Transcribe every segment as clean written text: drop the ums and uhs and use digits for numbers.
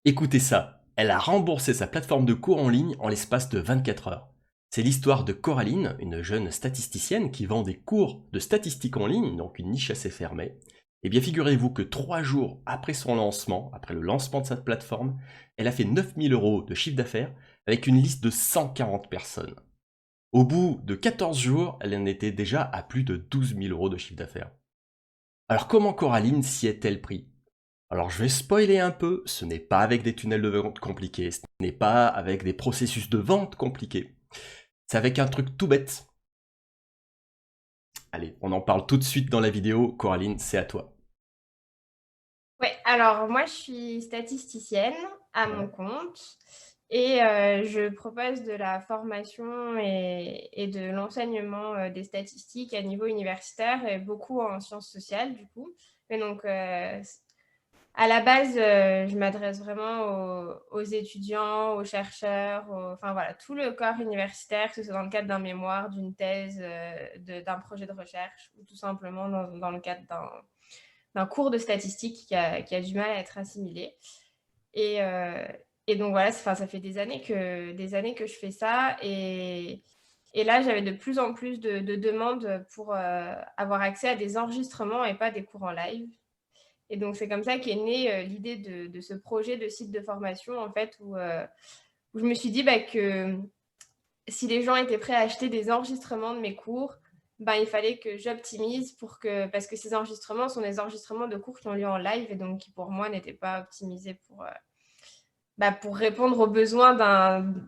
Écoutez ça, elle a remboursé sa plateforme de cours en ligne en l'espace de 24 heures. C'est l'histoire de Coraline, une jeune statisticienne qui vend des cours de statistique en ligne, donc une niche assez fermée. Eh bien, figurez-vous que 3 jours après son lancement, après le lancement de sa plateforme, elle a fait 9000 euros de chiffre d'affaires avec une liste de 140 personnes. Au bout de 14 jours, elle en était déjà à plus de 12 000 euros de chiffre d'affaires. Alors comment Coraline s'y est-elle pris? Alors je vais spoiler un peu, ce n'est pas avec des tunnels de vente compliqués, ce n'est pas avec des processus de vente compliqués, c'est avec un truc tout bête. Allez, on en parle tout de suite dans la vidéo, Coraline, c'est à toi. Ouais, alors moi je suis statisticienne à mon Ouais. compte et je propose de la formation et de l'enseignement, des statistiques à niveau universitaire et beaucoup en sciences sociales du coup. Mais donc à la base, je m'adresse vraiment aux étudiants, aux chercheurs, enfin voilà, tout le corps universitaire, que ce soit dans le cadre d'un mémoire, d'une thèse, d'un projet de recherche ou tout simplement dans le cadre d'un cours de statistique qui a du mal à être assimilé. Et, euh, et donc voilà, enfin, ça fait des années que je fais ça. Et là, j'avais de plus en plus de demandes pour avoir accès à des enregistrements et pas des cours en live. Et donc, c'est comme ça qu'est née l'idée de ce projet de site de formation, en fait, où je me suis dit que si les gens étaient prêts à acheter des enregistrements de mes cours, ben, il fallait que j'optimise parce que ces enregistrements sont des enregistrements de cours qui ont lieu en live et donc qui pour moi n'étaient pas optimisés pour répondre aux besoins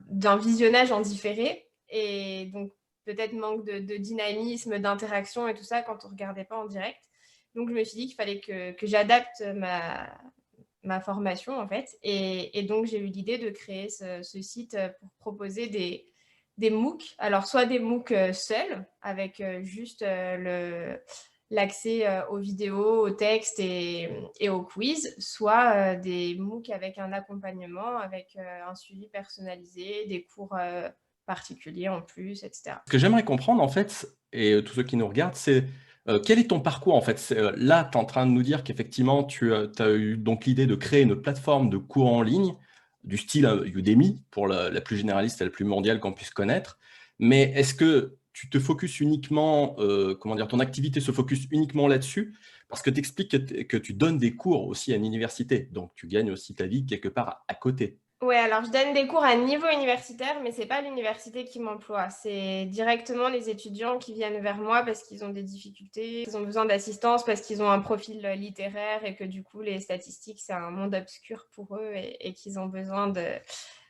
d'un visionnage en différé. Et donc peut-être manque de dynamisme, d'interaction et tout ça quand on ne regardait pas en direct. Donc je me suis dit qu'il fallait que j'adapte ma formation en fait. Et donc j'ai eu l'idée de créer ce site pour proposer des MOOC. Alors soit des MOOC seuls avec juste l'accès aux vidéos, aux textes et aux quiz, soit des MOOC avec un accompagnement, avec un suivi personnalisé, des cours particuliers en plus, etc. Ce que j'aimerais comprendre en fait, et tous ceux qui nous regardent, c'est quel est ton parcours en fait? Là, tu es en train de nous dire qu'effectivement, tu as eu donc l'idée de créer une plateforme de cours en ligne, du style Udemy, pour la plus généraliste et la plus mondiale qu'on puisse connaître. Mais est-ce que tu te focuses uniquement, comment dire, ton activité se focus uniquement là-dessus? Parce que tu expliques que tu donnes des cours aussi à une université, donc tu gagnes aussi ta vie quelque part à côté. Ouais, alors je donne des cours à niveau universitaire, mais c'est pas l'université qui m'emploie. C'est directement les étudiants qui viennent vers moi parce qu'ils ont des difficultés, ils ont besoin d'assistance parce qu'ils ont un profil littéraire et que du coup les statistiques c'est un monde obscur pour eux et qu'ils ont besoin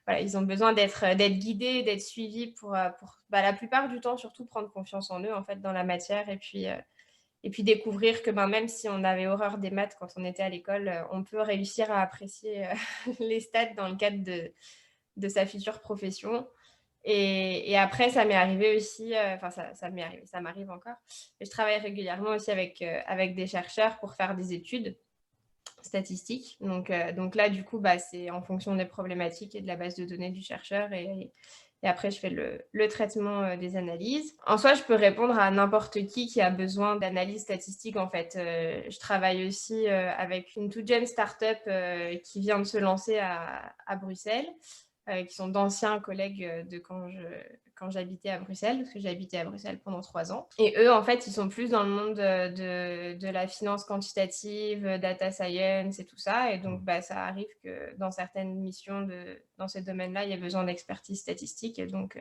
voilà, ils ont besoin d'être guidés, d'être suivis pour la plupart du temps surtout prendre confiance en eux en fait dans la matière et puis découvrir que même si on avait horreur des maths quand on était à l'école, on peut réussir à apprécier les stats dans le cadre de sa future profession. Et après, ça m'est arrivé aussi, enfin ça m'est arrivé, ça m'arrive encore. Et je travaille régulièrement aussi avec des chercheurs pour faire des études statistiques. Donc là, du coup, c'est en fonction des problématiques et de la base de données du chercheur. Et après, je fais le traitement des analyses. En soi, je peux répondre à n'importe qui a besoin d'analyse statistique, en fait. Je travaille aussi avec une toute jeune start-up qui vient de se lancer à Bruxelles, qui sont d'anciens collègues de quand j'habitais à Bruxelles, parce que j'ai habité à Bruxelles pendant 3 ans. Et eux, en fait, ils sont plus dans le monde de la finance quantitative, data science et tout ça. Et donc, ça arrive que dans certaines missions dans ces domaines-là, il y a besoin d'expertise statistique. Et donc,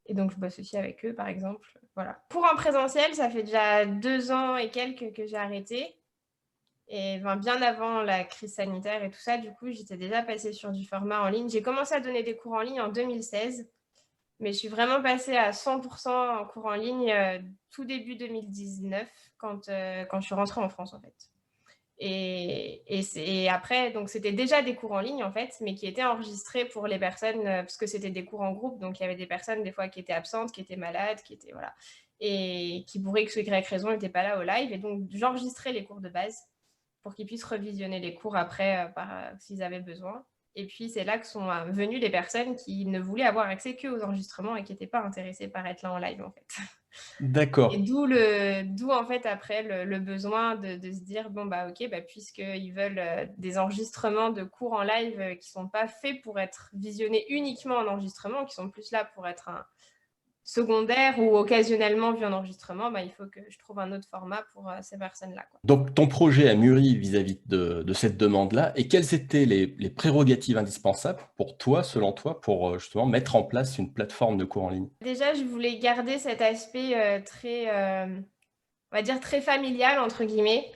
je bosse aussi avec eux, par exemple. Voilà. Pour un présentiel, ça fait déjà 2 ans et quelques que j'ai arrêté. Et bien avant la crise sanitaire et tout ça, du coup, j'étais déjà passée sur du format en ligne. J'ai commencé à donner des cours en ligne en 2016, mais je suis vraiment passée à 100% en cours en ligne tout début 2019, quand je suis rentrée en France, en fait. Et après, donc c'était déjà des cours en ligne, en fait, mais qui étaient enregistrés pour les personnes, parce que c'était des cours en groupe, donc il y avait des personnes, des fois, qui étaient absentes, qui étaient malades, qui étaient, voilà, et qui, pour X ou Y raison, n'étaient pas là au live. Et donc, j'enregistrais les cours de base pour qu'ils puissent revisionner les cours après s'ils avaient besoin. Et puis, c'est là que sont venues les personnes qui ne voulaient avoir accès qu'aux enregistrements et qui n'étaient pas intéressées par être là en live, en fait. Et D'accord. d'où en fait après le besoin de se dire bon bah ok bah puisqu'ils veulent des enregistrements de cours en live qui sont pas faits pour être visionnés uniquement en enregistrement, qui sont plus là pour être un secondaire ou occasionnellement vu en enregistrement, bah, il faut que je trouve un autre format pour ces personnes-là, quoi. Donc, ton projet a mûri vis-à-vis de cette demande-là. Et quelles étaient les prérogatives indispensables pour toi, selon toi, pour justement mettre en place une plateforme de cours en ligne? Déjà, je voulais garder cet aspect très, on va dire, très familial, entre guillemets.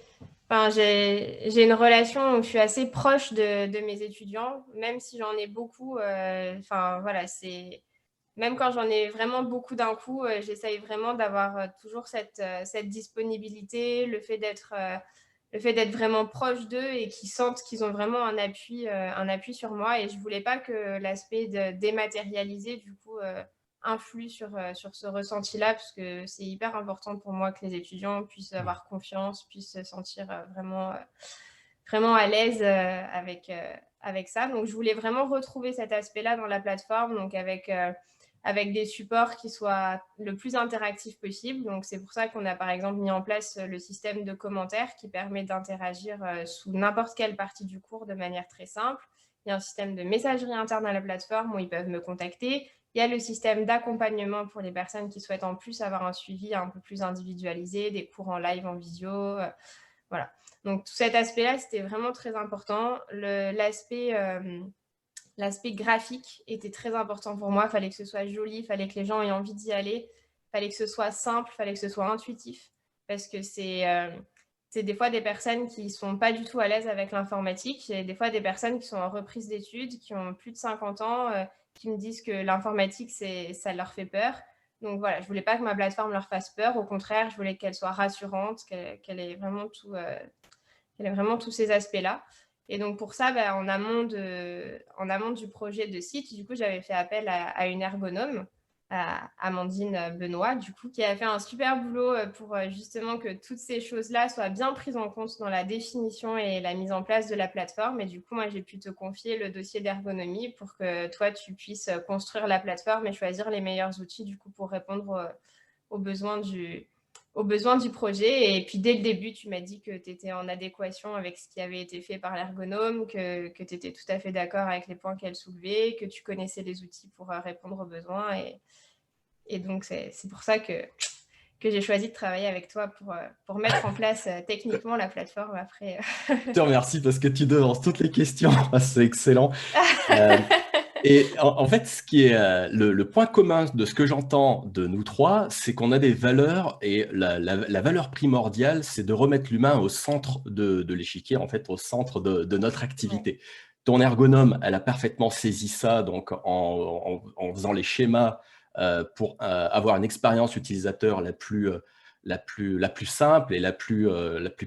Enfin, j'ai une relation où je suis assez proche de mes étudiants, même si j'en ai beaucoup. Enfin, voilà, même quand j'en ai vraiment beaucoup d'un coup, j'essaye vraiment d'avoir toujours cette disponibilité, le fait d'être vraiment proche d'eux et qu'ils sentent qu'ils ont vraiment un appui sur moi. Et je voulais pas que l'aspect dématérialisé, du coup, influe sur ce ressenti-là, parce que c'est hyper important pour moi que les étudiants puissent avoir confiance, puissent se sentir vraiment à l'aise avec ça. Donc, je voulais vraiment retrouver cet aspect-là dans la plateforme, donc avec des supports qui soient le plus interactifs possible. Donc, c'est pour ça qu'on a par exemple mis en place le système de commentaires qui permet d'interagir sous n'importe quelle partie du cours de manière très simple. Il y a un système de messagerie interne à la plateforme où ils peuvent me contacter. Il y a le système d'accompagnement pour les personnes qui souhaitent en plus avoir un suivi un peu plus individualisé, des cours en live, en visio, voilà. Donc, tout cet aspect-là, c'était vraiment très important. L'aspect graphique était très important pour moi. Il fallait que ce soit joli, il fallait que les gens aient envie d'y aller, il fallait que ce soit simple, il fallait que ce soit intuitif. Parce que c'est des fois des personnes qui ne sont pas du tout à l'aise avec l'informatique. Il y a des fois des personnes qui sont en reprise d'études, qui ont plus de 50 ans, qui me disent que l'informatique, ça leur fait peur. Donc voilà, je ne voulais pas que ma plateforme leur fasse peur. Au contraire, je voulais qu'elle soit rassurante, qu'elle ait vraiment tous ces aspects-là. Et donc pour ça, en amont du projet de site, du coup, j'avais fait appel à une ergonome, à Amandine Benoît, du coup, qui a fait un super boulot pour justement que toutes ces choses-là soient bien prises en compte dans la définition et la mise en place de la plateforme. Et du coup, moi, j'ai pu te confier le dossier d'ergonomie pour que toi, tu puisses construire la plateforme et choisir les meilleurs outils, du coup, pour répondre aux besoins du projet. Et puis, dès le début, tu m'as dit que tu étais en adéquation avec ce qui avait été fait par l'ergonome, que tu étais tout à fait d'accord avec les points qu'elle soulevait, que tu connaissais les outils pour répondre aux besoins. Et donc, c'est pour ça que j'ai choisi de travailler avec toi pour mettre en place techniquement la plateforme après. Je te remercie parce que tu devances toutes les questions. C'est excellent. Et en fait, ce qui est le point commun de ce que j'entends de nous trois, c'est qu'on a des valeurs et la valeur primordiale, c'est de remettre l'humain au centre de l'échiquier, en fait, au centre de notre activité. Ouais. Ton ergonome, elle a parfaitement saisi ça, donc en faisant les schémas pour avoir une expérience utilisateur la plus simple et la plus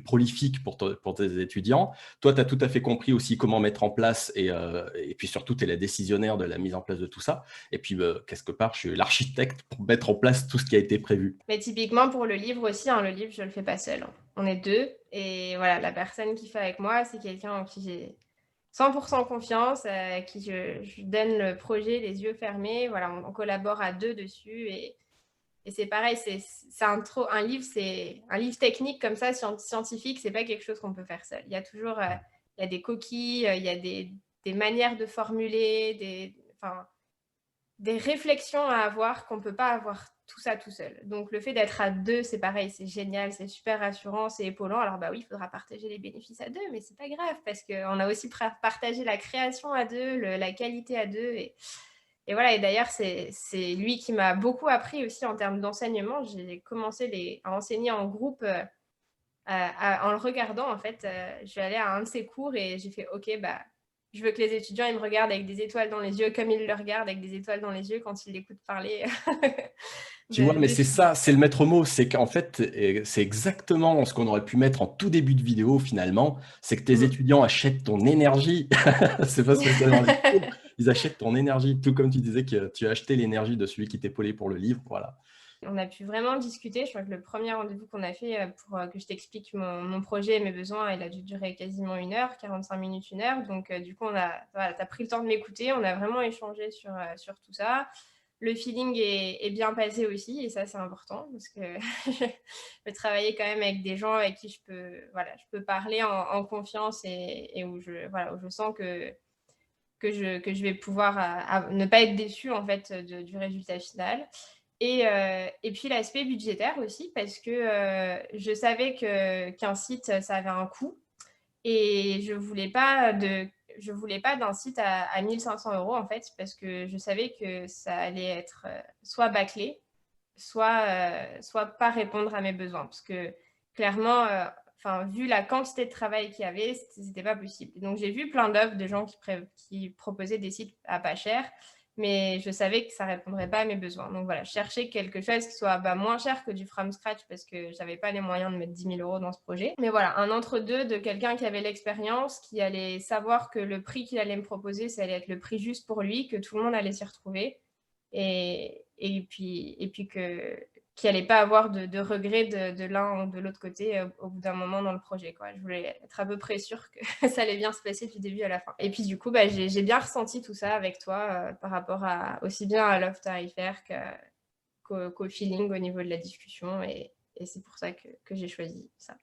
prolifique pour tes étudiants. Toi, tu as tout à fait compris aussi comment mettre en place et puis surtout, tu es la décisionnaire de la mise en place de tout ça. Et puis, quelque part, je suis l'architecte pour mettre en place tout ce qui a été prévu. Mais typiquement, pour le livre aussi, le livre, je ne le fais pas seul. On est deux. Et voilà, la personne qui fait avec moi, c'est quelqu'un en qui j'ai 100% confiance, à qui je donne le projet les yeux fermés. Voilà, on collabore à deux dessus. Et c'est pareil, c'est un livre, c'est un livre technique comme ça, scientifique, c'est pas quelque chose qu'on peut faire seul. Il y a toujours il y a des coquilles, il y a des manières de formuler, des réflexions à avoir qu'on peut pas avoir tout ça tout seul. Donc le fait d'être à deux, c'est pareil, c'est génial, c'est super rassurant, c'est épaulant. Alors oui, il faudra partager les bénéfices à deux, mais c'est pas grave parce qu'on a aussi partagé la création à deux, la qualité à deux. Et voilà, et d'ailleurs, c'est lui qui m'a beaucoup appris aussi en termes d'enseignement. J'ai commencé à enseigner en groupe en le regardant, en fait. Je suis allée à un de ses cours et j'ai fait « Ok, je veux que les étudiants ils me regardent avec des étoiles dans les yeux comme ils le regardent avec des étoiles dans les yeux quand ils l'écoutent parler. » Tu vois, mais c'est ça, c'est le maître mot. C'est qu'en fait, c'est exactement ce qu'on aurait pu mettre en tout début de vidéo finalement. C'est que tes étudiants achètent ton énergie. C'est pas spécialement les cours. Ils achètent ton énergie, tout comme tu disais que tu as acheté l'énergie de celui qui t'épaulait pour le livre. Voilà. On a pu vraiment discuter. Je crois que le premier rendez-vous qu'on a fait pour que je t'explique mon projet et mes besoins, il a dû durer quasiment 1 heure, 45 minutes, 1 heure. Donc, du coup, voilà, tu as pris le temps de m'écouter. On a vraiment échangé sur tout ça. Le feeling est bien passé aussi, et ça, c'est important parce que je peux travailler quand même avec des gens avec qui je peux parler en confiance et où je sens que je vais pouvoir ne pas être déçue en fait du résultat final. Et puis l'aspect budgétaire aussi, parce que je savais qu'un site, ça avait un coût, et je voulais pas d'un site à 1 500 € en fait, parce que je savais que ça allait être soit bâclé, soit pas répondre à mes besoins. Parce que clairement, vu la quantité de travail qu'il y avait, c'était pas possible. Donc j'ai vu plein d'offres de gens qui proposaient des sites à pas cher, mais je savais que ça répondrait pas à mes besoins. Donc voilà, je cherchais quelque chose qui soit moins cher que du from scratch, parce que j'avais pas les moyens de mettre 10 000 € dans ce projet. Mais voilà, un entre-deux de quelqu'un qui avait l'expérience, qui allait savoir que le prix qu'il allait me proposer, ça allait être le prix juste pour lui, que tout le monde allait s'y retrouver. Et puis qu'il n'allait pas avoir de regrets de l'un ou de l'autre côté au bout d'un moment dans le projet, quoi. Je voulais être à peu près sûre que ça allait bien se passer du début à la fin. Et puis du coup, j'ai bien ressenti tout ça avec toi par rapport aussi bien à l'offre tarifaire qu'au feeling au niveau de la discussion. Et c'est pour ça que j'ai choisi ça.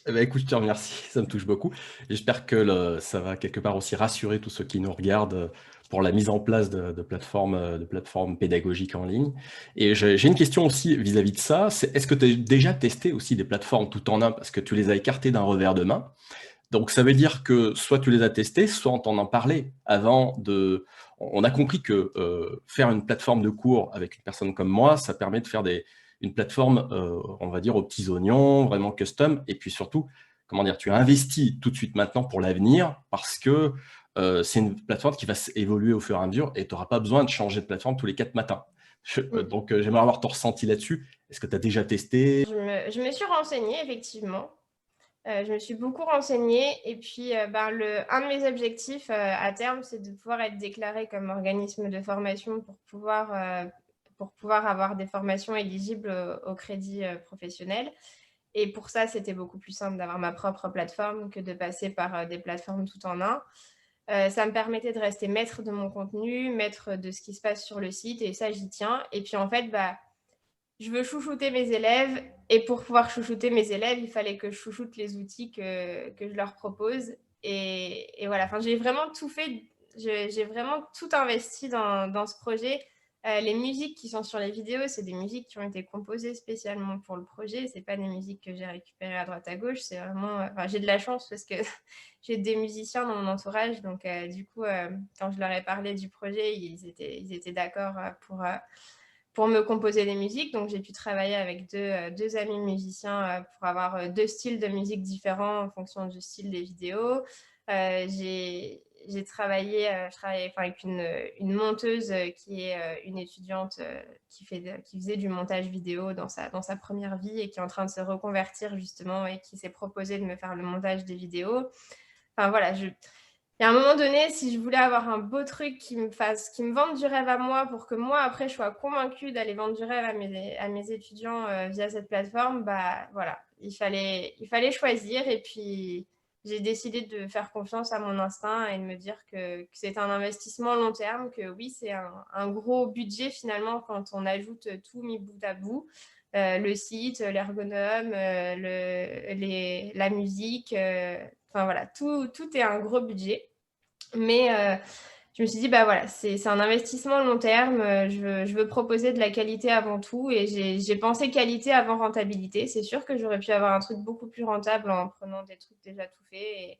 Eh ben, écoute, je te remercie, ça me touche beaucoup. J'espère que ça va quelque part aussi rassurer tous ceux qui nous regardent pour la mise en place de plateformes pédagogiques en ligne. Et j'ai une question aussi vis-à-vis de ça, c'est est-ce que tu as déjà testé aussi des plateformes tout en un, parce que tu les as écartées d'un revers de main? Donc ça veut dire que soit tu les as testées, soit on t'en a parlé avant de... On a compris que faire une plateforme de cours avec une personne comme moi, ça permet de faire une plateforme, on va dire, aux petits oignons, vraiment custom. Et puis surtout, comment dire, tu investis tout de suite maintenant pour l'avenir parce que c'est une plateforme qui va évoluer au fur et à mesure et tu n'auras pas besoin de changer de plateforme tous les 4 matins. Donc, j'aimerais avoir ton ressenti là-dessus. Est-ce que tu as déjà testé? Je me suis renseignée, effectivement. Je me suis beaucoup renseignée, et puis un de mes objectifs à terme, c'est de pouvoir être déclaré comme organisme de formation pour pouvoir avoir des formations éligibles au crédit professionnel. Et pour ça, c'était beaucoup plus simple d'avoir ma propre plateforme que de passer par des plateformes tout en un. Ça me permettait de rester maître de mon contenu, maître de ce qui se passe sur le site, et ça, j'y tiens. Et puis en fait, je veux chouchouter mes élèves, et pour pouvoir chouchouter mes élèves, il fallait que je chouchoute les outils que je leur propose. Et voilà, enfin, j'ai vraiment tout fait, j'ai vraiment tout investi dans ce projet. Les musiques qui sont sur les vidéos, c'est des musiques qui ont été composées spécialement pour le projet. C'est pas des musiques que j'ai récupérées à droite à gauche. C'est vraiment, j'ai de la chance parce que j'ai des musiciens dans mon entourage. Donc, du coup, quand je leur ai parlé du projet, ils étaient d'accord pour me composer les musiques. Donc, j'ai pu travailler avec deux amis musiciens pour avoir deux styles de musique différents en fonction du style des vidéos. J'ai travaillé, avec une monteuse qui est une étudiante qui faisait du montage vidéo dans sa première vie et qui est en train de se reconvertir justement et qui s'est proposé de me faire le montage des vidéos. Enfin voilà, et à un moment donné, si je voulais avoir un beau truc qui me vende du rêve à moi, pour que moi, après, je sois convaincue d'aller vendre du rêve à mes étudiants via cette plateforme, voilà, il fallait choisir. Et puis, j'ai décidé de faire confiance à mon instinct et de me dire que c'est un investissement long terme, que oui, c'est un gros budget finalement quand on ajoute tout mis bout à bout. Le site, l'ergonome, la musique, enfin voilà, tout est un gros budget. Mais je me suis dit, voilà, c'est un investissement long terme. Je veux proposer de la qualité avant tout, et j'ai pensé qualité avant rentabilité. C'est sûr que j'aurais pu avoir un truc beaucoup plus rentable en prenant des trucs déjà tout faits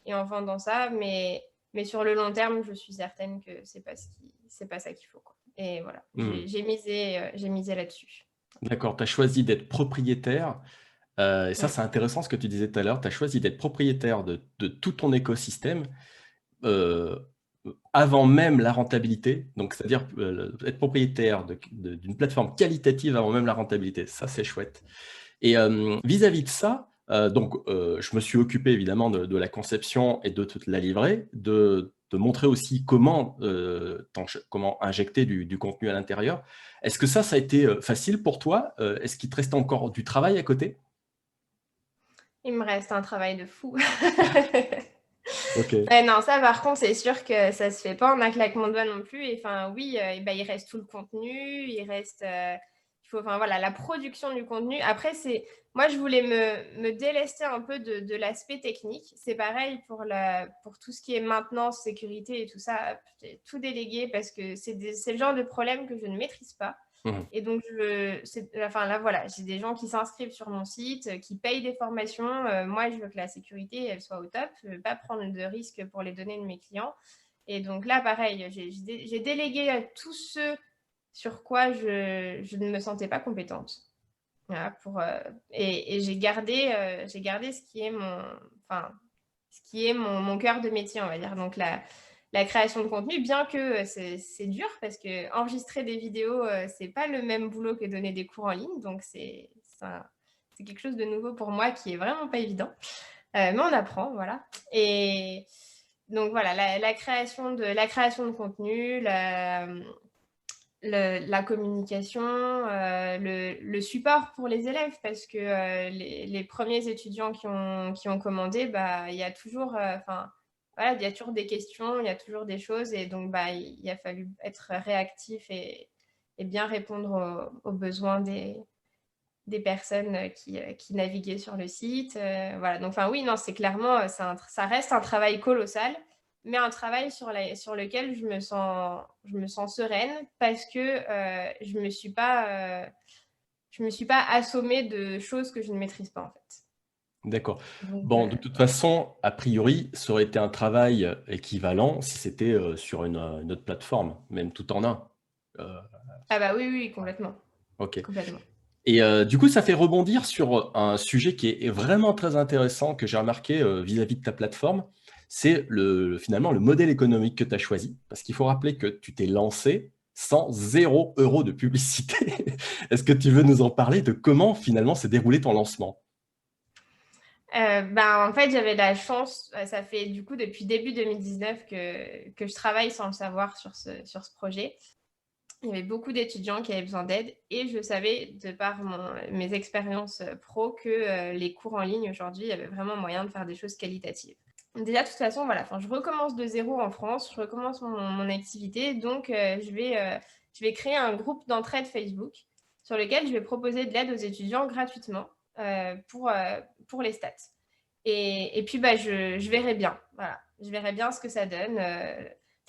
et en vendant ça, mais sur le long terme, je suis certaine que c'est pas ça qu'il faut, quoi. Et voilà, j'ai misé là-dessus. D'accord, tu as choisi d'être propriétaire. Et ça, Oui. c'est intéressant ce que tu disais tout à l'heure. Tu as choisi d'être propriétaire de tout ton écosystème euh, avant même la rentabilité. Donc, c'est-à-dire être propriétaire d'une plateforme qualitative avant même la rentabilité. Ça, c'est chouette. Et vis-à-vis de ça, donc, je me suis occupé évidemment de la conception et de toute la livrée, de te montrer aussi comment, comment injecter du contenu à l'intérieur. Est-ce que ça a été, facile pour toi? Est-ce qu'il te reste encore du travail à côté? Il me reste un travail de fou. OK. Ouais, non, ça par contre, c'est sûr que ça se fait pas en un claquement de doigts non plus et enfin oui, et bah, il reste tout le contenu, il reste, il faut enfin voilà, la production du contenu. Après c'est moi je voulais me délester un peu de l'aspect technique. C'est pareil pour tout ce qui est maintenance, sécurité et tout ça, j'ai tout délégué parce que c'est le genre de problème que je ne maîtrise pas. Mmh. Et donc, enfin là, voilà, j'ai des gens qui s'inscrivent sur mon site, qui payent des formations. Moi, je veux que la sécurité, elle soit au top. Je ne veux pas prendre de risques pour les données de mes clients. Et donc là, pareil, j'ai délégué à tous ceux sur quoi je ne me sentais pas compétente. Voilà, et j'ai gardé ce qui est enfin, ce qui est mon cœur de métier, on va dire. Donc la création de contenu, bien que c'est dur parce que enregistrer des vidéos, c'est pas le même boulot que donner des cours en ligne. Donc c'est quelque chose de nouveau pour moi qui est vraiment pas évident. Mais on apprend, voilà. Et donc voilà, la création de contenu, la communication, le support pour les élèves, parce que les premiers étudiants qui ont commandé, bah, il y a toujours, voilà, il y a toujours des questions, il y a toujours des choses, et donc bah, il a fallu être réactif et bien répondre aux besoins des personnes qui naviguaient sur le site. Voilà. Donc, enfin, oui, non, c'est clairement, ça reste un travail colossal, mais un travail sur lequel je me sens sereine parce que je me suis pas assommée de choses que je ne maîtrise pas, en fait. D'accord. Donc, Bon, de toute façon, a priori, ça aurait été un travail, équivalent si c'était, sur une autre plateforme, même tout en un. Heu, ah bah oui, oui, complètement, OK. complètement. Et du coup, ça fait rebondir sur un sujet qui est vraiment très intéressant que j'ai remarqué, vis-à-vis de ta plateforme. C'est finalement le modèle économique que tu as choisi. Parce qu'il faut rappeler que tu t'es lancé sans 0 € de publicité. Est-ce que tu veux nous en parler de comment finalement s'est déroulé ton lancement? Ben, en fait, j'avais la chance, ça fait du coup depuis début 2019 que je travaille sans le savoir sur ce projet. Il y avait beaucoup d'étudiants qui avaient besoin d'aide et je savais, de par mes expériences pro, que les cours en ligne aujourd'hui, il y avait vraiment moyen de faire des choses qualitatives. Déjà, de toute façon, voilà, enfin, je recommence de zéro en France, je recommence mon activité, donc je vais créer un groupe d'entraide Facebook sur lequel je vais proposer de l'aide aux étudiants gratuitement pour les stats. Et puis, bah, je verrai bien, voilà, je verrai bien ce que ça donne.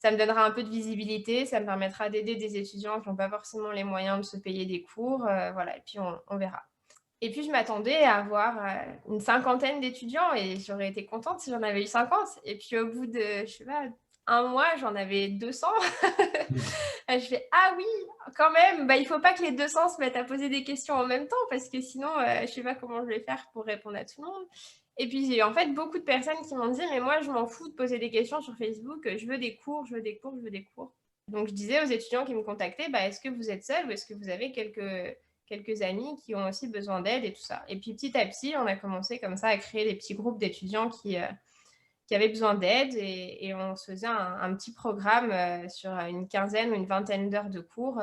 Ça me donnera un peu de visibilité, ça me permettra d'aider des étudiants qui n'ont pas forcément les moyens de se payer des cours, voilà, et puis on verra. Et puis je m'attendais à avoir une cinquantaine d'étudiants et j'aurais été contente si j'en avais eu 50. Et puis au bout de, je sais pas, un mois, j'en avais 200. Mmh. Je fais, ah oui, quand même, bah, il faut pas que les 200 se mettent à poser des questions en même temps parce que sinon, je sais pas comment je vais faire pour répondre à tout le monde. Et puis j'ai eu en fait beaucoup de personnes qui m'ont dit, mais moi je m'en fous de poser des questions sur Facebook, je veux des cours, je veux des cours, je veux des cours. Donc je disais aux étudiants qui me contactaient, bah, est-ce que vous êtes seuls ou est-ce que vous avez quelques amis qui ont aussi besoin d'aide et tout ça. Et puis petit à petit, on a commencé comme ça à créer des petits groupes d'étudiants qui avaient besoin d'aide et on se faisait un petit programme sur une quinzaine ou une vingtaine d'heures de cours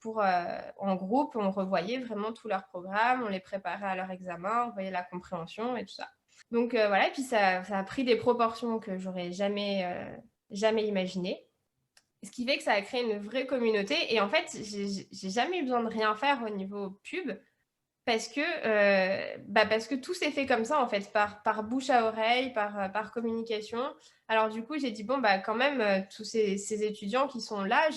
en groupe. On revoyait vraiment tout leur programme, on les préparait à leur examen, on voyait la compréhension et tout ça. Donc voilà, et puis ça a pris des proportions que j'aurais jamais imaginées. Ce qui fait que ça a créé une vraie communauté. Et en fait, j'ai jamais eu besoin de rien faire au niveau pub parce que tout s'est fait comme ça, en fait, par bouche à oreille, par communication. Alors du coup, j'ai dit, bon, bah quand même, tous ces étudiants qui sont là,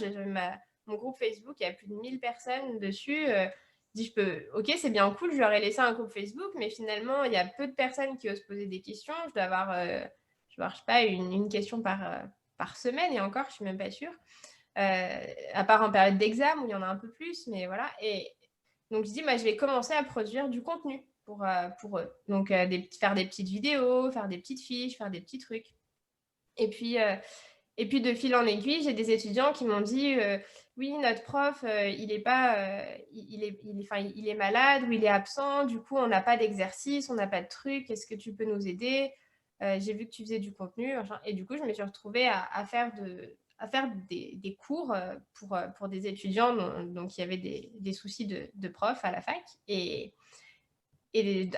mon groupe Facebook, il y a plus de 1000 personnes dessus. Je dis, ok, c'est bien cool, je leur ai laissé un groupe Facebook, mais finalement, il y a peu de personnes qui osent poser des questions. Je dois avoir, je sais pas, une question par semaine, et encore, je suis même pas sûre. À part en période d'examen où il y en a un peu plus, mais voilà. Et donc, je dis, bah, je vais commencer à produire du contenu pour eux. Donc, faire des petites vidéos, faire des petites fiches, faire des petits trucs. Et puis, de fil en aiguille, j'ai des étudiants qui m'ont dit, oui, notre prof, il est pas, enfin, il est malade ou il est absent. Du coup, on n'a pas d'exercice, on n'a pas de truc. Est-ce que tu peux nous aider? j'ai vu que tu faisais du contenu, machin. Et du coup, je me suis retrouvée à faire des cours pour des étudiants donc il y avait des soucis de prof à la fac. Et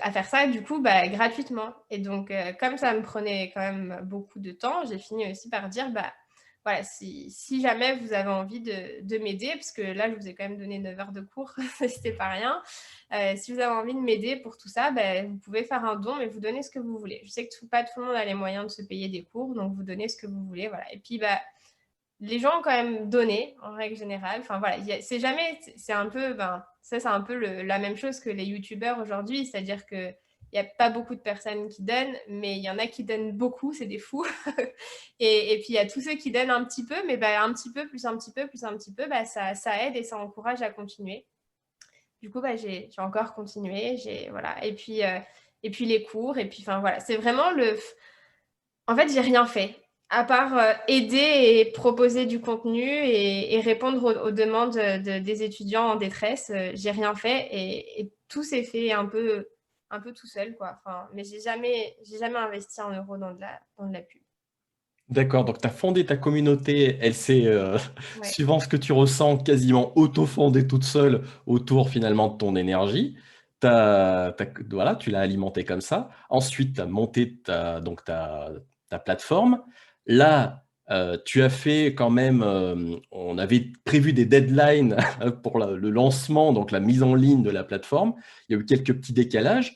à faire ça, du coup, gratuitement. Et donc, comme ça me prenait quand même beaucoup de temps, j'ai fini aussi par dire, voilà, si jamais vous avez envie de m'aider, parce que là, je vous ai quand même donné 9 heures de cours, c'était pas rien. Si vous avez envie de m'aider pour tout ça, vous pouvez faire un don, mais vous donnez ce que vous voulez. Je sais que pas tout le monde a les moyens de se payer des cours, donc vous donnez ce que vous voulez, voilà. Et puis, les gens ont quand même donné, en règle générale. Enfin, voilà, c'est jamais, c'est un peu, ça, c'est un peu la même chose que les youtubeurs aujourd'hui, c'est-à-dire que il n'y a pas beaucoup de personnes qui donnent, mais il y en a qui donnent beaucoup, c'est des fous. Et puis, il y a tous ceux qui donnent un petit peu, mais un petit peu, plus un petit peu, plus un petit peu, ça aide et ça encourage à continuer. Du coup, j'ai encore continué. Voilà. Et puis les cours, et puis, enfin, voilà. C'est vraiment En fait, j'ai rien fait, à part aider et proposer du contenu et répondre aux demandes des étudiants en détresse. J'ai rien fait et tout s'est fait un peu tout seul, quoi. Enfin, mais j'ai jamais investi un euro dans de la pub. D'accord, donc tu as fondé ta communauté, elle s'est, Ouais. suivant ce que tu ressens, quasiment auto-fondée toute seule autour finalement de ton énergie. Voilà, tu l'as alimentée comme ça. Ensuite, tu as monté ta plateforme. Là, tu as fait quand même, on avait prévu des deadlines pour le lancement, donc la mise en ligne de la plateforme. Il y a eu quelques petits décalages.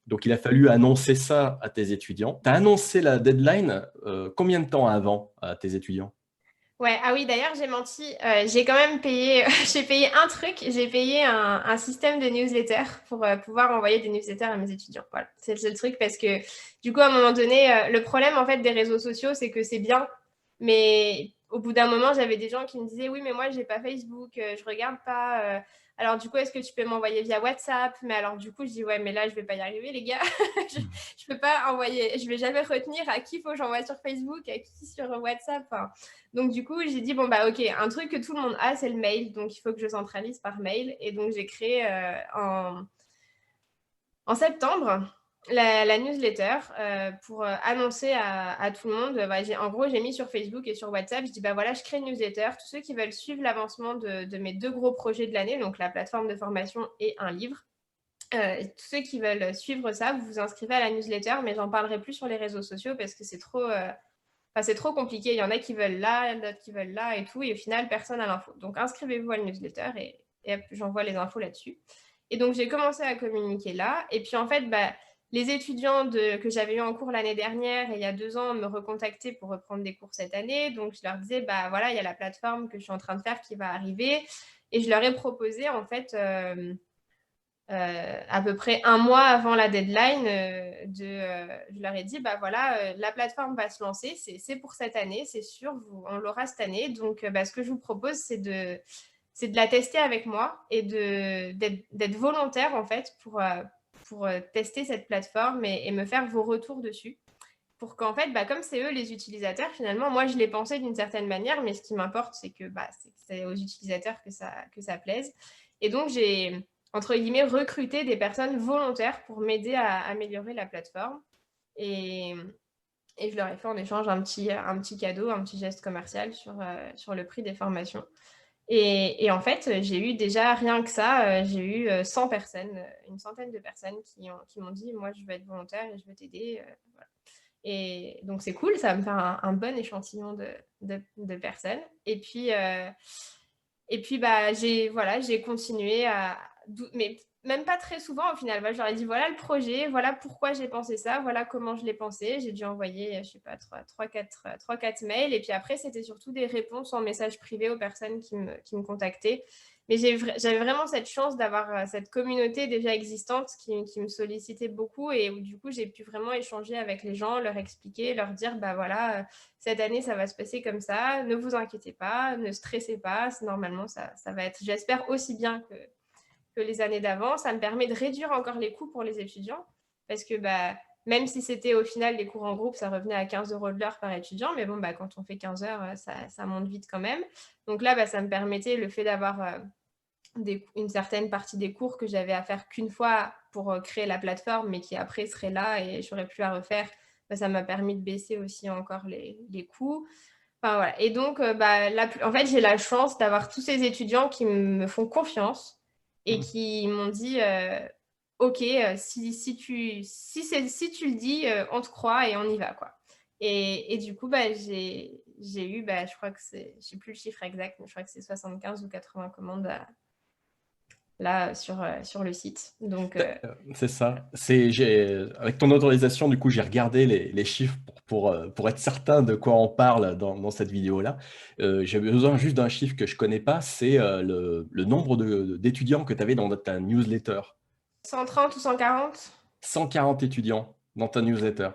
Donc, il a fallu annoncer ça à tes étudiants. Tu as annoncé la deadline combien de temps avant à tes étudiants? Ouais, ah oui, d'ailleurs, j'ai menti. J'ai quand même payé, j'ai payé un truc, j'ai payé un système de newsletter pour pouvoir envoyer des newsletters à mes étudiants. Voilà, c'est le seul truc parce que du coup, à un moment donné, le problème en fait des réseaux sociaux, c'est que c'est bien, mais au bout d'un moment, j'avais des gens qui me disaient, oui, mais moi, j'ai pas Facebook, je regarde pas. Alors du coup, est-ce que tu peux m'envoyer via WhatsApp? Mais alors du coup, je dis, ouais, mais là, je vais pas y arriver, les gars. Je peux pas envoyer, je vais jamais retenir à qui faut que j'envoie sur Facebook, à qui sur WhatsApp. Enfin, donc, du coup, j'ai dit, bon, ok, un truc que tout le monde a, c'est le mail. Donc, il faut que je centralise par mail. Et donc, j'ai créé en septembre la newsletter pour annoncer à tout le monde. En gros, j'ai mis sur Facebook et sur WhatsApp. Je dis, voilà, je crée une newsletter. Tous ceux qui veulent suivre l'avancement de mes deux gros projets de l'année, donc la plateforme de formation et un livre, tous ceux qui veulent suivre ça, vous vous inscrivez à la newsletter, mais j'en parlerai plus sur les réseaux sociaux parce que c'est trop. Enfin, c'est trop compliqué. Il y en a qui veulent là, d'autres qui veulent là et tout. Et au final, personne n'a l'info. Donc, inscrivez-vous à la newsletter et hop, j'envoie les infos là-dessus. Et donc, j'ai commencé à communiquer là. Et puis, en fait, les étudiants que j'avais eu en cours l'année dernière et il y a 2 ans me recontactaient pour reprendre des cours cette année. Donc, je leur disais, voilà, il y a la plateforme que je suis en train de faire qui va arriver. Et je leur ai proposé, en fait, à peu près un mois avant la deadline, je leur ai dit, voilà, la plateforme va se lancer, c'est pour cette année, c'est sûr, on l'aura cette année. Donc, ce que je vous propose, c'est de la tester avec moi et d'être volontaire, en fait, pour tester cette plateforme et me faire vos retours dessus. Pour qu'en fait, comme c'est eux les utilisateurs, finalement, moi, je l'ai pensé d'une certaine manière, mais ce qui m'importe, c'est que c'est aux utilisateurs que ça plaise. Et donc, j'ai entre guillemets, recruter des personnes volontaires pour m'aider à améliorer la plateforme. Et, et je leur ai fait en échange un petit cadeau, un petit geste commercial sur le prix des formations. Et en fait, j'ai eu déjà, rien que ça, j'ai eu 100 personnes, une centaine de personnes qui m'ont dit, moi, je veux être volontaire et je veux t'aider. Voilà. Et donc, c'est cool, ça va me faire un bon échantillon de personnes. Et puis j'ai continué mais même pas très souvent au final. Je leur ai dit, voilà le projet, voilà pourquoi j'ai pensé ça, voilà comment je l'ai pensé. J'ai dû envoyer, je sais pas, 3-4 mails. Et puis après, c'était surtout des réponses en message privé aux personnes qui me contactaient. Mais j'avais vraiment cette chance d'avoir cette communauté déjà existante qui me sollicitait beaucoup et où du coup, j'ai pu vraiment échanger avec les gens, leur expliquer, leur dire, voilà, cette année, ça va se passer comme ça, ne vous inquiétez pas, ne stressez pas, normalement, ça va être, j'espère, aussi bien que les années d'avant. Ça me permet de réduire encore les coûts pour les étudiants, parce que même si c'était au final les cours en groupe, ça revenait à 15 € de l'heure par étudiant, mais bon, quand on fait 15 heures, ça monte vite quand même. Donc là, ça me permettait le fait d'avoir une certaine partie des cours que j'avais à faire qu'une fois pour créer la plateforme, mais qui après serait là et j'aurais plus à refaire ça m'a permis de baisser aussi encore les coûts. Enfin, voilà. Et donc, en fait, j'ai la chance d'avoir tous ces étudiants qui me font confiance et Mhm. qui m'ont dit, OK, si tu le dis, on te croit et on y va, quoi. Et du coup, j'ai eu, je crois que je sais plus le chiffre exact, mais je crois que c'est 75 ou 80 commandes là sur le site. Donc, C'est ça. Avec ton autorisation, du coup, j'ai regardé les chiffres pour être certain de quoi on parle dans cette vidéo-là. J'ai besoin juste d'un chiffre que je connais pas, c'est le nombre d'étudiants que tu avais dans ta newsletter. 130 ou 140. 140 étudiants dans ta newsletter.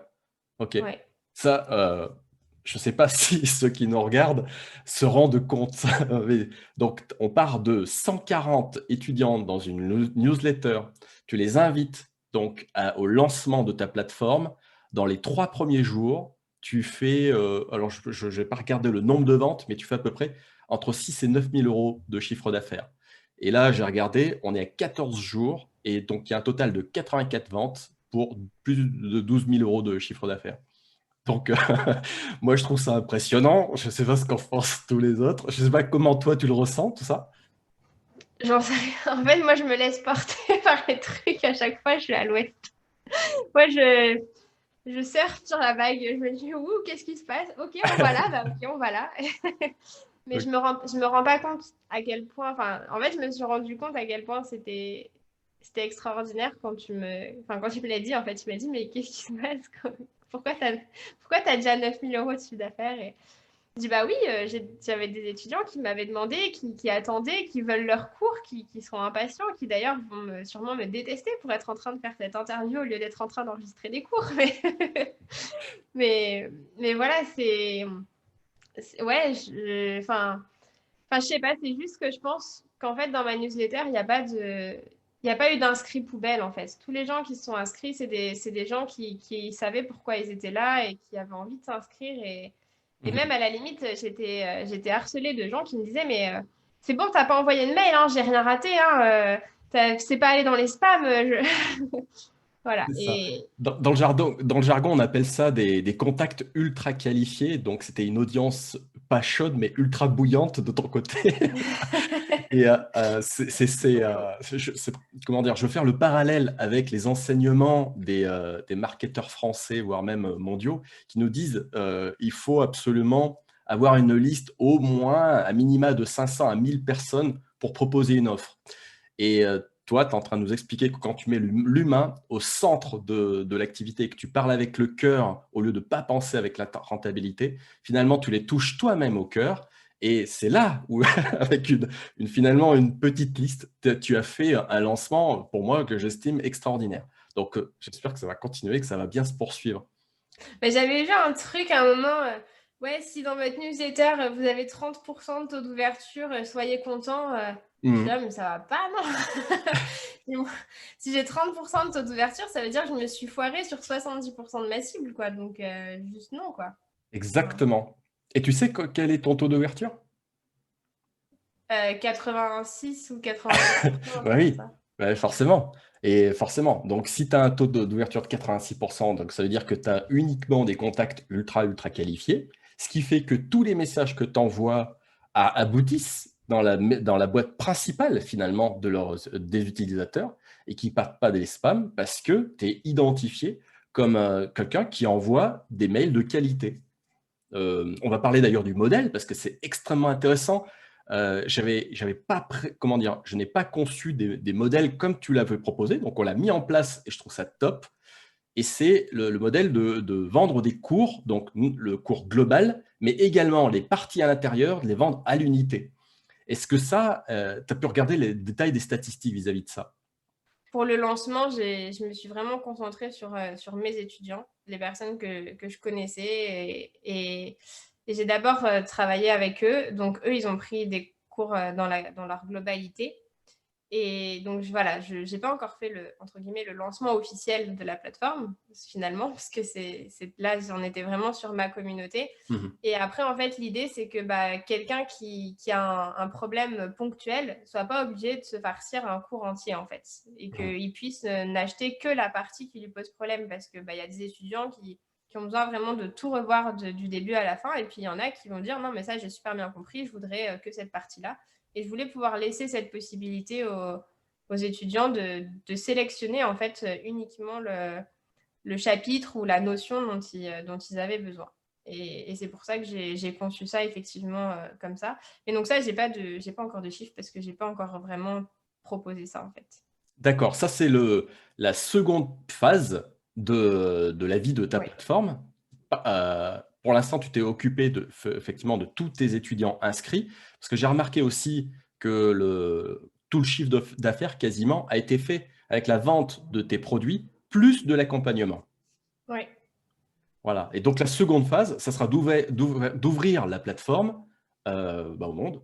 Ok. Ouais. Ça, je ne sais pas si ceux qui nous regardent se rendent compte. Mais donc, on part de 140 étudiants dans une newsletter. Tu les invites donc au lancement de ta plateforme. Dans les 3 premiers jours, tu fais, alors je ne vais pas regarder le nombre de ventes, mais tu fais à peu près entre 6 et 9 000 euros de chiffre d'affaires. Et là, j'ai regardé, on est à 14 jours, et donc il y a un total de 84 ventes pour plus de 12 000 euros de chiffre d'affaires. Donc, moi, je trouve ça impressionnant. Je ne sais pas ce qu'en pensent tous les autres. Je ne sais pas comment toi, tu le ressens, tout ça. J'en sais rien. En fait, moi, je me laisse porter par les trucs. À chaque fois, je suis à l'ouest. Moi, je surfe sur la vague. Je me dis, ouh, qu'est-ce qui se passe? Ok, on va là. Ok, on va là. Mais Ok. je me rends pas compte à quel point. Enfin, en fait, je me suis rendu compte à quel point c'était extraordinaire quand tu me l'as dit. En fait, tu m'as dit, mais qu'est-ce qui se passe? Pourquoi t'as déjà 9000 euros de chiffre d'affaires? Je dis bah oui, j'avais des étudiants qui m'avaient demandé, qui attendaient, qui veulent leur cours, qui sont impatients, qui d'ailleurs vont sûrement me détester pour être en train de faire cette interview au lieu d'être en train d'enregistrer des cours. Mais, mais voilà, ouais, je sais pas, c'est juste que je pense qu'en fait, dans ma newsletter, il n'y a pas eu d'inscrits poubelle, en fait. Tous les gens qui se sont inscrits, c'est des gens qui savaient pourquoi ils étaient là et qui avaient envie de s'inscrire. Et même Mhm. à la limite, j'étais harcelée de gens qui me disaient, mais c'est bon, t'as pas envoyé de mail, hein, j'ai rien raté, hein, c'est pas allé dans les spams. Voilà. C'est ça. Et Dans le jargon, on appelle ça des contacts ultra qualifiés. Donc, c'était une audience pas chaude, mais ultra bouillante de ton côté. Et comment dire, je veux faire le parallèle avec les enseignements des marketeurs français, voire même mondiaux, qui nous disent il faut absolument avoir une liste au moins à minima de 500 à 1000 personnes pour proposer une offre. Et toi, tu es en train de nous expliquer que quand tu mets l'humain au centre de l'activité et que tu parles avec le cœur au lieu de ne pas penser avec la rentabilité, finalement, tu les touches toi-même au cœur. Et c'est là où, avec finalement une petite liste, tu as fait un lancement, pour moi, que j'estime extraordinaire. Donc, j'espère que ça va continuer, que ça va bien se poursuivre. j'avais vu un truc à un moment. Ouais, si dans votre newsletter, vous avez 30% de taux d'ouverture, soyez content. Je suis là, Mhm. mais ça va pas, non? Dis-moi, si j'ai 30% de taux d'ouverture, ça veut dire que je me suis foirée sur 70% de ma cible, quoi. Donc, juste non, quoi. Enfin, Exactement. Et tu sais quel est ton taux d'ouverture? 86 ou 87%, un Bah truc comme oui, ça. bah forcément. Et forcément. Donc, si tu as un taux d'ouverture de 86%, donc ça veut dire que tu as uniquement des contacts ultra qualifiés, ce qui fait que tous les messages que tu envoies aboutissent dans la boîte principale, finalement, des utilisateurs et qui ne partent pas des spams parce que tu es identifié comme quelqu'un qui envoie des mails de qualité. On va parler d'ailleurs du modèle parce que c'est extrêmement intéressant. J'avais pas comment dire, je n'ai pas conçu des modèles comme tu l'avais proposé, donc on l'a mis en place et je trouve ça top. Et c'est le modèle de vendre des cours, donc le cours global, mais également les parties à l'intérieur, de les vendre à l'unité. Est-ce que ça, tu as pu regarder les détails des statistiques vis-à-vis de ça? Pour le lancement, je me suis vraiment concentrée sur mes étudiants, les personnes que je connaissais. Et j'ai d'abord travaillé avec eux. Donc, eux, ils ont pris des cours dans leur globalité. Et donc voilà, je n'ai pas encore fait entre guillemets, le lancement officiel de la plateforme, finalement, parce que là, j'en étais vraiment sur ma communauté. Mhm. Et après, en fait, l'idée, c'est que quelqu'un qui a un problème ponctuel ne soit pas obligé de se farcir un cours entier, en fait. Et Mhm. qu'il puisse n'acheter que la partie qui lui pose problème, parce qu'il y a des étudiants qui qui ont besoin vraiment de tout revoir du début à la fin. Et puis, il y en a qui vont dire, non, mais ça, j'ai super bien compris, je voudrais que cette partie-là. Et je voulais pouvoir laisser cette possibilité aux étudiants de sélectionner, en fait, uniquement le chapitre ou la notion dont ils avaient besoin. Et c'est pour ça que j'ai conçu ça effectivement comme ça. Et donc ça, j'ai pas encore de chiffres parce que j'ai pas encore vraiment proposé ça en fait. D'accord, ça c'est la seconde phase de la vie de ta Oui, plateforme. Pour l'instant, tu t'es occupé effectivement de tous tes étudiants inscrits, parce que j'ai remarqué aussi que tout le chiffre d'affaires quasiment a été fait avec la vente de tes produits, plus de l'accompagnement. oui, Voilà. Et donc la seconde phase, ça sera d'ouvrir la plateforme au monde,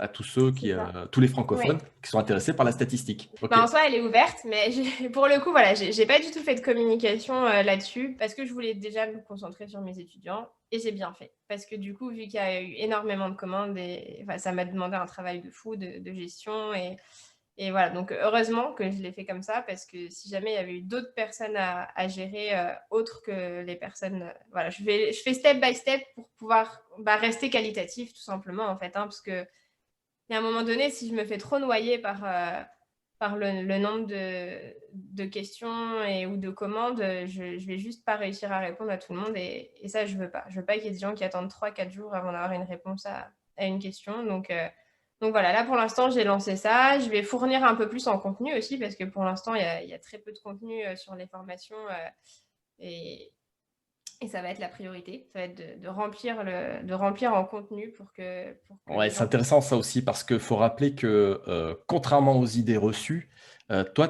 à tous ceux c'est ça. tous les Oui. francophones qui sont intéressés par la statistique. Ok. Bah, en soi, elle est ouverte, mais pour le coup, voilà, j'ai pas du tout fait de communication là-dessus parce que je voulais déjà me concentrer sur mes étudiants et j'ai bien fait. Parce que du coup, vu qu'il y a eu énormément de commandes, et, enfin, ça m'a demandé un travail de fou de gestion et voilà. Donc, heureusement que je l'ai fait comme ça parce que si jamais il y avait eu d'autres personnes à gérer autres que les personnes, voilà, je fais step by step pour pouvoir rester qualitatif tout simplement en fait, hein, parce que et à un moment donné, si je me fais trop noyer par le nombre de questions ou de commandes, je vais juste pas réussir à répondre à tout le monde et ça, je veux pas. Je veux pas qu'il y ait des gens qui attendent 3 4 jours avant d'avoir une réponse à une question. Donc voilà, là pour l'instant, j'ai lancé ça. Je vais fournir un peu plus en contenu aussi parce que pour l'instant, il y a très peu de contenu sur les formations et, et ça va être la priorité. Ça va être de remplir en contenu pour que Ouais, les c'est gens puissent. intéressant ça aussi parce qu'il faut rappeler que contrairement aux idées reçues, toi,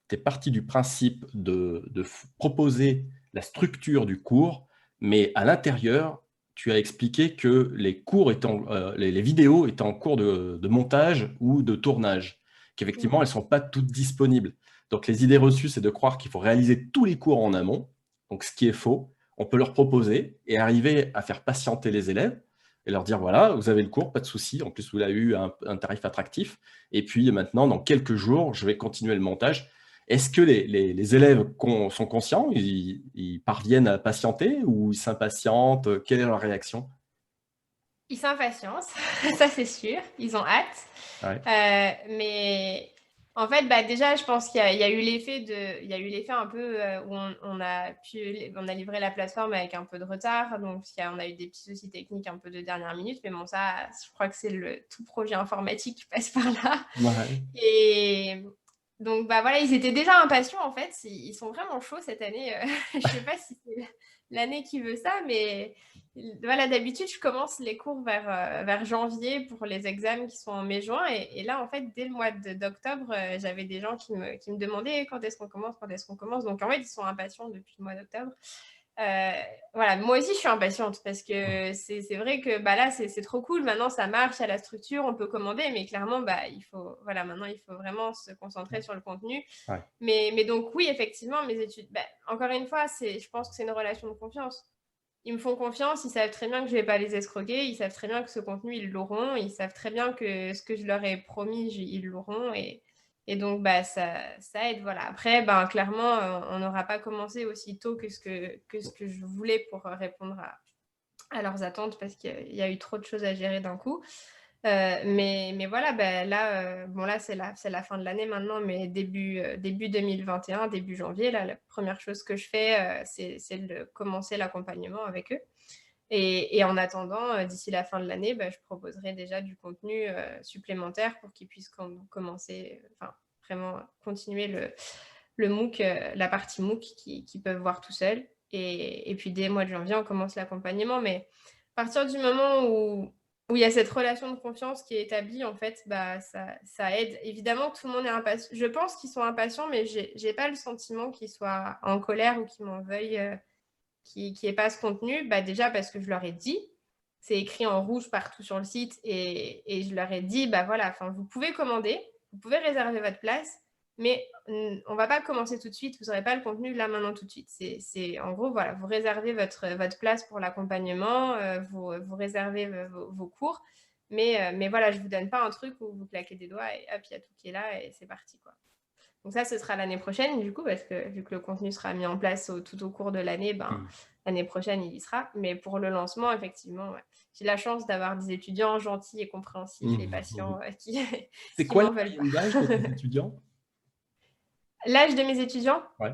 tu es parti du principe de proposer la structure du cours, mais à l'intérieur, tu as expliqué que les vidéos étaient en cours de montage ou de tournage, qu'effectivement, Mhm. elles ne sont pas toutes disponibles. Donc les idées reçues, c'est de croire qu'il faut réaliser tous les cours en amont, donc ce qui est faux. On peut leur proposer et arriver à faire patienter les élèves et leur dire, voilà, vous avez le cours, pas de souci, en plus vous l'avez eu à un tarif attractif, et puis maintenant, dans quelques jours, je vais continuer le montage. Est-ce que les élèves sont conscients, ils parviennent à patienter ou ils s'impatientent? Quelle est leur réaction? Ils s'impatientent, ça c'est sûr, ils ont hâte. Ouais. Mais en fait, déjà, je pense qu'il y a eu il y a eu l'effet un peu où on a livré la plateforme avec un peu de retard, donc on a eu des petits soucis techniques un peu de dernière minute, mais bon, ça, je crois que c'est le tout projet informatique qui passe par là. Ouais. Et donc, voilà, ils étaient déjà impatients en fait. Ils sont vraiment chauds cette année. Je sais pas si c'est l'année qui veut ça, mais voilà, d'habitude, je commence les cours vers janvier pour les examens qui sont en mai-juin. Et là, en fait, dès le mois d'octobre, j'avais des gens qui me demandaient quand est-ce qu'on commence, quand est-ce qu'on commence. Donc, en fait, ils sont impatients depuis le mois d'octobre. Euh, voilà, moi aussi, je suis impatiente parce que c'est vrai que là, c'est trop cool. Maintenant, ça marche à la structure, on peut commander, mais clairement, maintenant, il faut vraiment se concentrer sur le contenu. Ouais. Mais donc, oui, effectivement, mes études, encore une fois, je pense que c'est une relation de confiance. Ils me font confiance, ils savent très bien que je ne vais pas les escroquer, ils savent très bien que ce contenu, ils l'auront, ils savent très bien que ce que je leur ai promis, ils l'auront. Et donc, ça aide. Voilà. Après, clairement, on n'aura pas commencé aussi tôt que ce que je voulais pour répondre à leurs attentes parce qu'il y a eu trop de choses à gérer d'un coup. Mais voilà, là, c'est la fin de l'année maintenant, mais début 2021, début janvier, là, la première chose que je fais, c'est de commencer l'accompagnement avec eux. Et en attendant, d'ici la fin de l'année, je proposerai déjà du contenu supplémentaire pour qu'ils puissent commencer, enfin, vraiment continuer le MOOC, la partie MOOC qu'ils peuvent voir tout seuls. Et puis dès le mois de janvier, on commence l'accompagnement. Mais à partir du moment où il y a cette relation de confiance qui est établie, en fait, ça aide. Évidemment que tout le monde est impatient. Je pense qu'ils sont impatients, mais j'ai pas le sentiment qu'ils soient en colère ou qu'ils m'en veuillent, qui n'aient pas ce contenu. Déjà parce que je leur ai dit, c'est écrit en rouge partout sur le site, et je leur ai dit, voilà, vous pouvez commander, vous pouvez réserver votre place, mais on va pas commencer tout de suite, vous n'aurez pas le contenu là maintenant tout de suite. C'est en gros, voilà, vous réservez votre place pour l'accompagnement, vous réservez vos cours, mais voilà, je vous donne pas un truc où vous claquez des doigts et hop, il y a tout qui est là et c'est parti, quoi. Donc ça, ce sera l'année prochaine, du coup, parce que vu que le contenu sera mis en place tout au cours de l'année, Hmm. l'année prochaine, il y sera. Mais pour le lancement, effectivement, ouais. J'ai la chance d'avoir des étudiants gentils et compréhensifs et patients qui C'est qui quoi la m'en veulent pas. moyenne d'âge de tes étudiants? L'âge de mes étudiants, Ouais,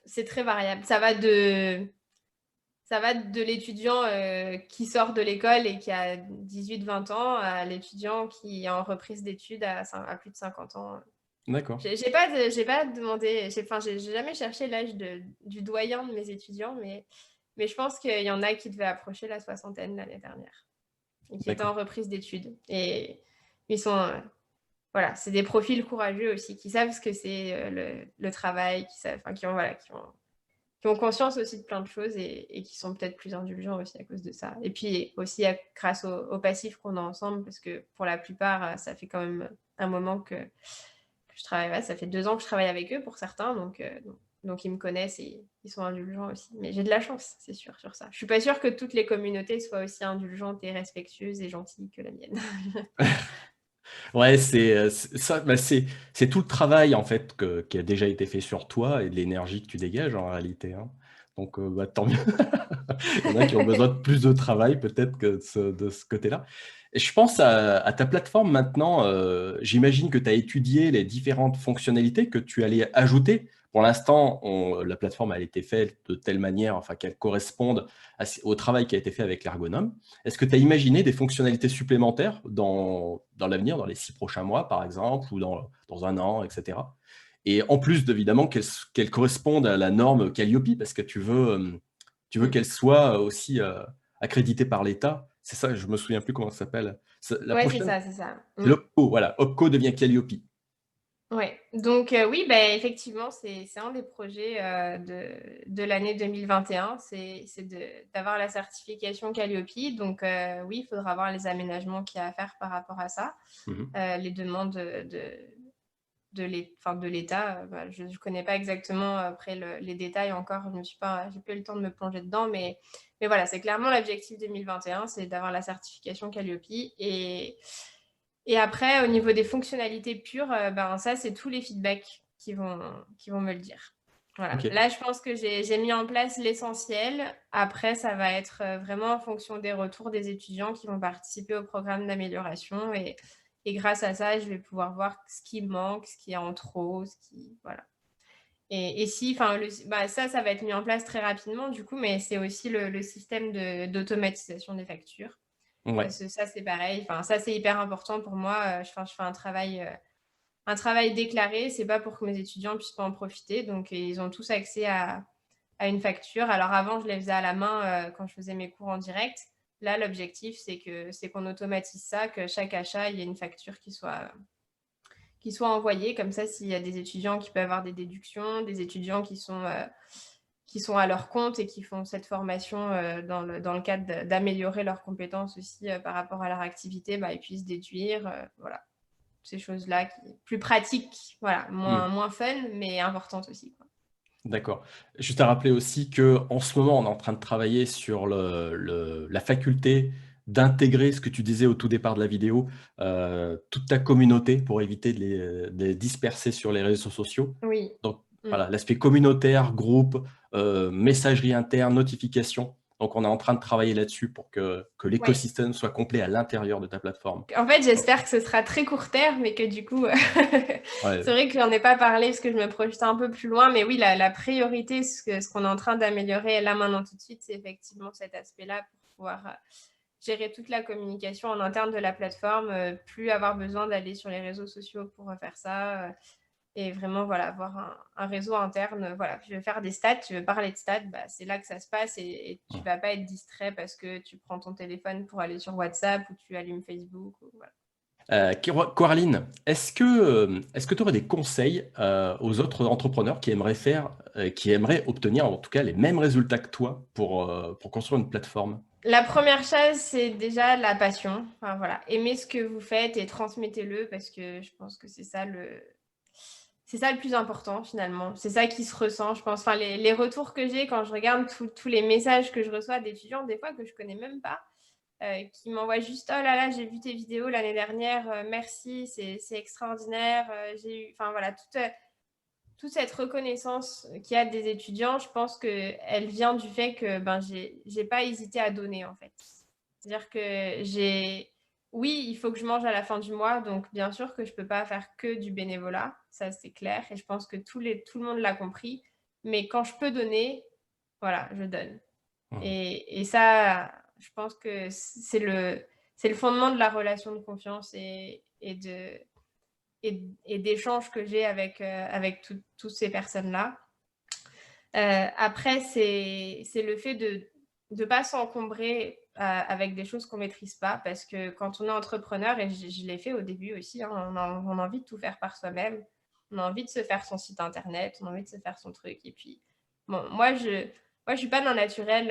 c'est très variable. Ça va de l'étudiant, qui sort de l'école et qui a 18-20 ans à l'étudiant qui est en reprise d'études à plus de 50 ans. d'accord. J'ai pas demandé, j'ai jamais cherché l'âge du doyen de mes étudiants, mais je pense qu'il y en a qui devaient approcher la soixantaine l'année dernière et qui étaient en D'accord. reprise d'études. Et ils sont, voilà, c'est des profils courageux aussi, qui savent ce que c'est le travail, qui savent, enfin, qui ont conscience aussi de plein de choses et qui sont peut-être plus indulgents aussi à cause de ça. Et puis aussi grâce au passif qu'on a ensemble, parce que pour la plupart, ça fait quand même un moment que je travaille. Ouais, ça fait 2 ans que je travaille avec eux pour certains, donc ils me connaissent et ils sont indulgents aussi. Mais j'ai de la chance, c'est sûr, sur ça. Je suis pas sûre que toutes les communautés soient aussi indulgentes et respectueuses et gentilles que la mienne. Ouais, c'est ça, bah, c'est tout le travail en fait qui a déjà été fait sur toi et de l'énergie que tu dégages en réalité, hein. Donc, bah, tant mieux. Il y en a qui ont besoin de plus de travail peut-être que de ce côté-là. Et je pense à ta plateforme maintenant, j'imagine que tu as étudié les différentes fonctionnalités que tu allais ajouter. Pour l'instant, la plateforme a été faite de telle manière, enfin, qu'elle corresponde au travail qui a été fait avec l'ergonome. Est-ce que tu as imaginé des fonctionnalités supplémentaires dans l'avenir, dans les 6 prochains mois, par exemple, ou dans 1 an, etc. Et en plus, évidemment, qu'elles correspondent à la norme Calliope, parce que tu veux Mm. qu'elle soit aussi accréditée par l'État. C'est ça, je me souviens plus comment ça s'appelle. La Ouais, c'est prochaine, ça, c'est ça. c'est l'OPCO, voilà. OPCO devient Calliope. Ouais, donc oui, bah, effectivement, c'est un des projets de l'année 2021, c'est d'avoir la certification Calliope. Donc oui, il faudra voir les aménagements qu'il y a à faire par rapport à ça, Mhm. les demandes de l'État. Bah, je ne connais pas exactement après les détails encore, j'ai pas eu le temps de me plonger dedans, mais voilà, c'est clairement l'objectif 2021, c'est d'avoir la certification Calliope. Et après, au niveau des fonctionnalités pures, ben, ça, c'est tous les feedbacks qui vont me le dire. Voilà. Ok. Là, je pense que j'ai mis en place l'essentiel. Après, ça va être vraiment en fonction des retours des étudiants qui vont participer au programme d'amélioration. Et grâce à ça, je vais pouvoir voir ce qui manque, ce qui est en trop, voilà. Et si, enfin, ça va être mis en place très rapidement, du coup, mais c'est aussi le système d'automatisation des factures. Ouais. Parce que ça, c'est pareil. Enfin, ça, c'est hyper important pour moi. Je fais un travail déclaré. C'est pas pour que mes étudiants puissent pas en profiter. Donc, ils ont tous accès à une facture. Alors, avant, je les faisais à la main quand je faisais mes cours en direct. Là, l'objectif, c'est qu'on automatise ça, que chaque achat, il y ait une facture qui soit envoyée. Comme ça, s'il y a des étudiants qui peuvent avoir des déductions, des étudiants qui sont à leur compte et qui font cette formation dans le cadre d'améliorer leurs compétences aussi par rapport à leur activité, bah, ils puissent déduire, voilà, ces choses-là plus pratiques, voilà, Hmm. moins fun, mais importantes aussi, quoi. D'accord. Juste à rappeler aussi que en ce moment, on est en train de travailler sur la faculté d'intégrer ce que tu disais au tout départ de la vidéo, toute ta communauté pour éviter de les disperser sur les réseaux sociaux. Oui. Donc Mm. voilà, l'aspect communautaire, groupe, messagerie interne, notification. Donc on est en train de travailler là-dessus pour que Ouais. l'écosystème soit complet à l'intérieur de ta plateforme. En fait, Donc, j'espère que ce sera très court terme, mais que du coup, ouais, c'est vrai que j'en ai pas parlé parce que je me projetais un peu plus loin, mais oui, la priorité, ce qu'on est en train d'améliorer là maintenant tout de suite, c'est effectivement cet aspect-là pour pouvoir gérer toute la communication en interne de la plateforme, plus avoir besoin d'aller sur les réseaux sociaux pour faire ça, et vraiment voilà, avoir un réseau interne. Voilà, je vais faire des stats, je vais parler de stats, bah, c'est là que ça se passe et tu vas pas être distrait parce que tu prends ton téléphone pour aller sur WhatsApp ou tu allumes Facebook. Voilà. Coraline, est-ce que tu aurais des conseils aux autres entrepreneurs qui aimeraient obtenir en tout cas les mêmes résultats que toi pour construire une plateforme? La première chose, c'est déjà la passion. Enfin, voilà, aimez ce que vous faites et transmettez-le parce que je pense que c'est ça le plus important finalement. C'est ça qui se ressent, je pense. Enfin, les retours que j'ai quand je regarde tous les messages que je reçois d'étudiants, des fois que je connais même pas, qui m'envoient juste oh là là, j'ai vu tes vidéos l'année dernière, merci, c'est extraordinaire. J'ai eu, enfin voilà, toutes toute cette reconnaissance qu'il y a des étudiants, je pense qu'elle vient du fait que j'ai pas hésité à donner, en fait. C'est-à-dire que oui, il faut que je mange à la fin du mois, donc bien sûr que je peux pas faire que du bénévolat, ça c'est clair, et je pense que tout le monde l'a compris. Mais quand je peux donner, voilà, je donne. Mmh. Et ça, je pense que c'est le fondement de la relation de confiance et d'échange que j'ai avec toutes ces personnes-là. Après, c'est le fait de ne pas s'encombrer avec des choses qu'on ne maîtrise pas, parce que quand on est entrepreneur, et je l'ai fait au début aussi, hein, on a envie de tout faire par soi-même, on a envie de se faire son site internet, on a envie de se faire son truc. Et puis, bon, moi, je suis pas d'un naturel,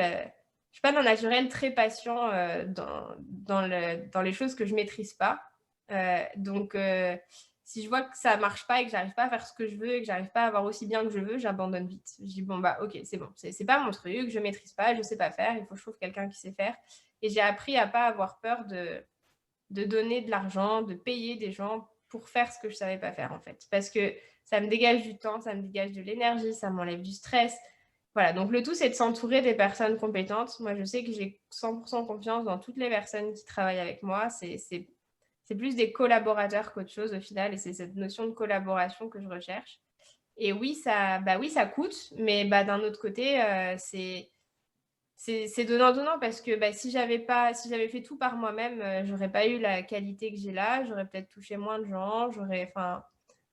je suis pas d'un naturel très patient dans les choses que je maîtrise pas. Donc, si je vois que ça marche pas et que j'arrive pas à faire ce que je veux et que j'arrive pas à avoir aussi bien que je veux, j'abandonne vite. Je dis bon bah ok, c'est bon, c'est pas mon truc, je maîtrise pas, je sais pas faire, il faut que je trouve quelqu'un qui sait faire. Et j'ai appris à pas avoir peur de donner de l'argent, de payer des gens pour faire ce que je savais pas faire en fait, parce que ça me dégage du temps, ça me dégage de l'énergie, ça m'enlève du stress. Voilà, donc le tout c'est de s'entourer des personnes compétentes. Moi je sais que j'ai 100% confiance dans toutes les personnes qui travaillent avec moi. C'est plus des collaborateurs qu'autre chose au final, et c'est cette notion de collaboration que je recherche. Et oui, ça coûte, mais d'un autre côté, c'est donnant-donnant, parce que si j'avais fait tout par moi-même, j'aurais pas eu la qualité que j'ai là, j'aurais peut-être touché moins de gens,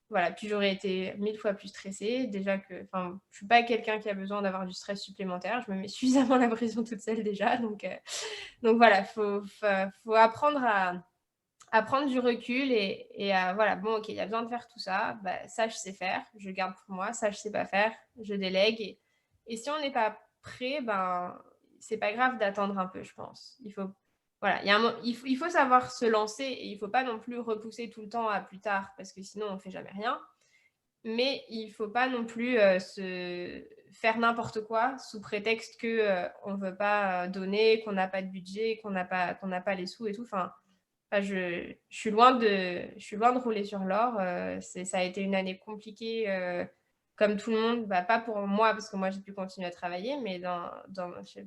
voilà, puis j'aurais été 1000 fois plus stressée. Déjà que, je suis pas quelqu'un qui a besoin d'avoir du stress supplémentaire, je me mets suffisamment la pression toute seule déjà, donc voilà, faut apprendre à prendre du recul et à voilà, bon, ok, il y a besoin de faire tout ça, ça je sais faire, je garde pour moi, ça je sais pas faire, je délègue. Et si on n'est pas prêt, c'est pas grave d'attendre un peu, je pense. Voilà, il faut savoir se lancer, et il faut pas non plus repousser tout le temps à plus tard, parce que sinon on fait jamais rien. Mais il faut pas non plus se faire n'importe quoi sous prétexte que on veut pas donner, qu'on n'a pas de budget, qu'on n'a pas les sous et tout. Je suis loin de rouler sur l'or. Ça a été une année compliquée, comme tout le monde. Pas pour moi, parce que moi, j'ai pu continuer à travailler, mais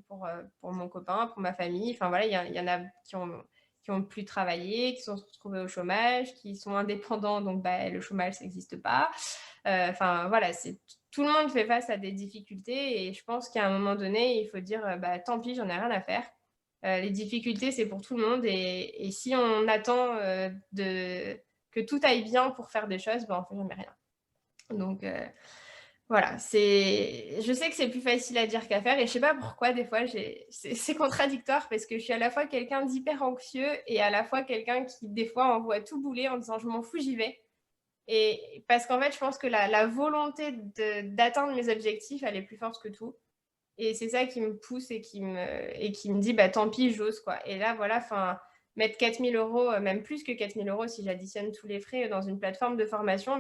pour mon copain, pour ma famille. Enfin, voilà, il y en a qui ont plus travaillé, qui se sont retrouvés au chômage, qui sont indépendants, donc le chômage, ça n'existe pas. Enfin, voilà, tout le monde fait face à des difficultés, et je pense qu'à un moment donné, il faut dire tant pis, j'en ai rien à faire. Les difficultés, c'est pour tout le monde, et si on attend que tout aille bien pour faire des choses, on fait jamais rien. Donc voilà, je sais que c'est plus facile à dire qu'à faire, et je sais pas pourquoi des fois c'est contradictoire, parce que je suis à la fois quelqu'un d'hyper anxieux et à la fois quelqu'un qui des fois envoie tout bouler en disant je m'en fous, j'y vais. Et parce qu'en fait, je pense que la volonté d'atteindre mes objectifs, elle est plus forte que tout. Et c'est ça qui me pousse et qui me dit tant pis, j'ose quoi. Et là voilà, mettre 4000 euros, même plus que 4000 euros si j'additionne tous les frais dans une plateforme de formation,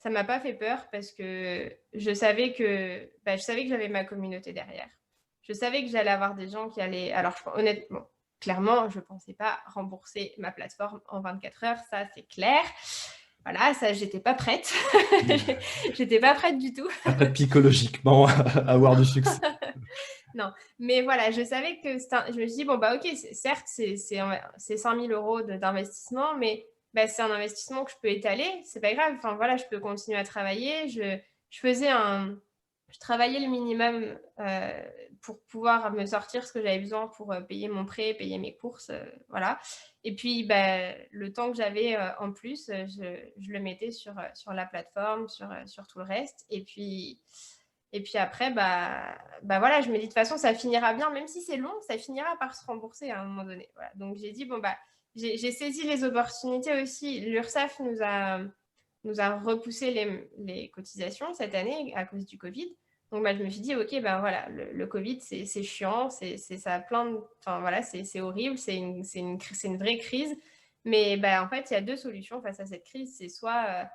ça m'a pas fait peur, parce que je savais que j'avais ma communauté derrière. Je savais que j'allais avoir des gens qui allaient, alors honnêtement, clairement, je pensais pas rembourser ma plateforme en 24 heures, ça c'est clair. Voilà, ça j'étais pas prête. J'étais pas prête du tout. Pas prête psychologiquement à avoir du succès. Non, mais voilà, je savais que je me suis dit, ok, certes, c'est 5000 euros d'investissement, mais c'est un investissement que je peux étaler, c'est pas grave. Enfin, voilà, je peux continuer à travailler. Je travaillais le minimum pour pouvoir me sortir ce que j'avais besoin pour payer mon prêt, payer mes courses, voilà. Et puis, le temps que j'avais en plus, je le mettais sur la plateforme, sur tout le reste. Et puis après, voilà, je me dis de toute façon, ça finira bien, même si c'est long, ça finira par se rembourser à un moment donné. Voilà. Donc j'ai dit, j'ai saisi les opportunités aussi. L'URSSAF nous a repoussé les cotisations cette année à cause du Covid. Donc je me suis dit, ok, voilà, le Covid, c'est chiant, ça a plein de. Enfin voilà, c'est horrible, c'est une vraie crise. Mais en fait, il y a deux solutions face à cette crise. C'est soit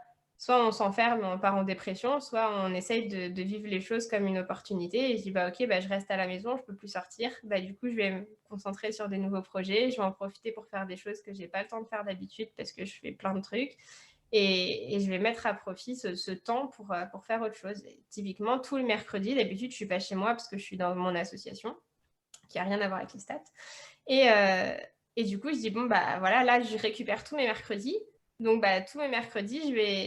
on s'enferme, on part en dépression, soit on essaye de vivre les choses comme une opportunité. Et je dis, ok, je reste à la maison, je peux plus sortir. Du coup, je vais me concentrer sur des nouveaux projets. Je vais en profiter pour faire des choses que j'ai pas le temps de faire d'habitude, parce que je fais plein de trucs. et je vais mettre à profit ce temps pour faire autre chose. Et typiquement, tous les mercredis, d'habitude, je ne suis pas chez moi parce que je suis dans mon association, qui n'a rien à voir avec les stats. Et du coup, je dis, bon, bah voilà, là, je récupère tous mes mercredis. Donc, bah, tous mes mercredis,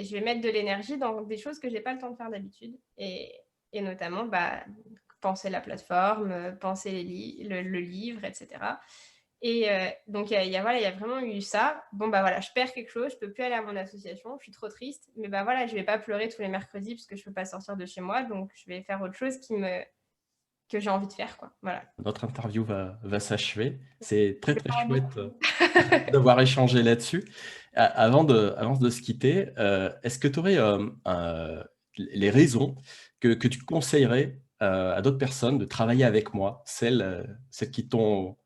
je vais mettre de l'énergie dans des choses que je n'ai pas le temps de faire d'habitude. Et notamment, bah, penser la plateforme, penser le livre, etc. Et donc, voilà, il y a vraiment eu ça. Bon, bah voilà, je perds quelque chose, je ne peux plus aller à mon association, je suis trop triste. Mais bah voilà, je ne vais pas pleurer tous les mercredis parce que je ne peux pas sortir de chez moi. Donc, je vais faire autre chose que j'ai envie de faire, quoi. Voilà. Notre interview va s'achever. C'est très Je très parle chouette beaucoup. d'avoir échangé là-dessus. Avant de se quitter, est-ce que tu aurais les raisons que tu conseillerais à d'autres personnes de travailler avec moi, celles qui t'ont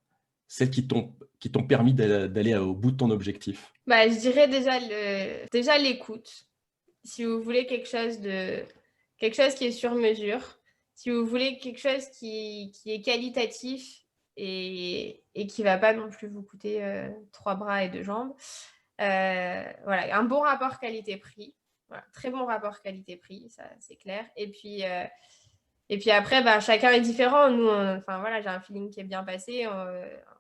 permis d'aller au bout de ton objectif? Bah, je dirais déjà l'écoute. Si vous voulez quelque chose qui est sur mesure, si vous voulez quelque chose qui est qualitatif et qui va pas non plus vous coûter 3 bras et 2 jambes, voilà, un bon rapport qualité-prix. Voilà, très bon rapport qualité-prix, ça c'est clair. Et puis après, bah, chacun est différent. Nous, enfin voilà, j'ai un feeling qui est bien passé.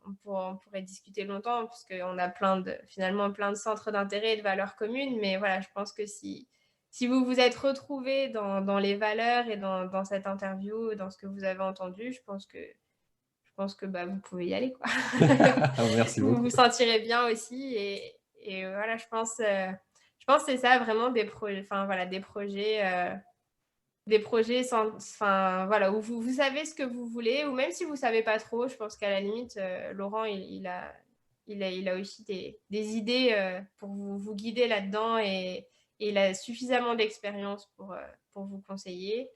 On pourrait discuter longtemps parce qu'on a finalement plein de centres d'intérêt et de valeurs communes. Mais voilà, je pense que si vous vous êtes retrouvés dans les valeurs et dans cette interview, dans ce que vous avez entendu, je pense que bah, vous pouvez y aller, quoi. Merci Vous beaucoup. vous sentirez bien aussi. Et voilà, je pense que c'est ça vraiment des projets, enfin voilà, des projets enfin, voilà, où vous savez ce que vous voulez, ou même si vous ne savez pas trop, je pense qu'à la limite, Laurent, il a aussi des idées pour vous guider là-dedans, et il a suffisamment d'expérience pour vous conseiller.